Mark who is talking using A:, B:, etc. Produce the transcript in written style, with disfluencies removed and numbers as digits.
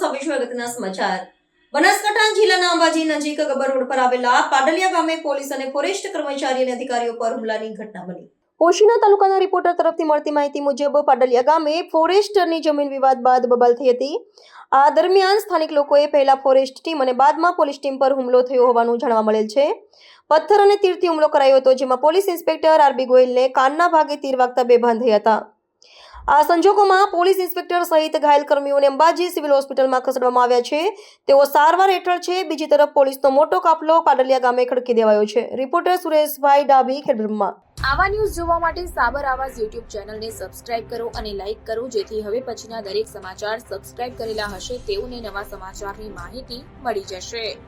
A: હવે જોઈએ અગત્યના સમાચાર. બનાસકાંઠા જિલ્લાના અંબાજી નજીક ગબ્બર રોડ પર આવેલા પાડલિયા ગામે પોલીસ અને ફોરેસ્ટ કર્મચારી અને અધિકારીઓ પર હુમલાની ઘટના બની. પોશીના તાલુકાના રિપોર્ટર તરફથી મળતી માહિતી મુજબ પાડલિયા ગામે ફોરેસ્ટની જમીન વિવાદ બાદ બબાલ થઈ હતી. આ દરમિયાન સ્થાનિક લોકોએ પહેલા ફોરેસ્ટ ટીમ અને બાદમાં પોલીસ ટીમ પર હુમલો થયો હોવાનું જાણવા મળેલ છે. પથ્થર અને તીરથી હુમલો કરાયો હતો, જેમાં પોલીસ ઇન્સ્પેક્ટર આરબી ગોયલને કાનના ભાગે તીર વાગતા બેભાન થયા હતા. આ સંજોગોમાં પોલીસ ઇન્સ્પેક્ટર સહિત ઘાયલ કર્મીઓને અંબાજી સિવિલ હોસ્પિટલમાં ખસેડવામાં આવ્યા છે. તેઓ સારવાર હેઠળ છે. બીજી તરફ પોલીસનો મોટો કાફલો પાડલિયા ગામે ખડકી દેવાયો છે. રિપોર્ટર સુરેશભાઈ ડાભી, ખેડબ્રહ્મા.
B: આવા ન્યૂઝ જોવા માટે સાબર આવાઝ યુટ્યુબ ચેનલને સબસ્ક્રાઇબ કરો અને લાઇક કરો, જેથી હવે પછીના દરેક સમાચાર સબસ્ક્રાઇબ કરેલા હશે તેઓને નવા સમાચારની માહિતી મળી જશે.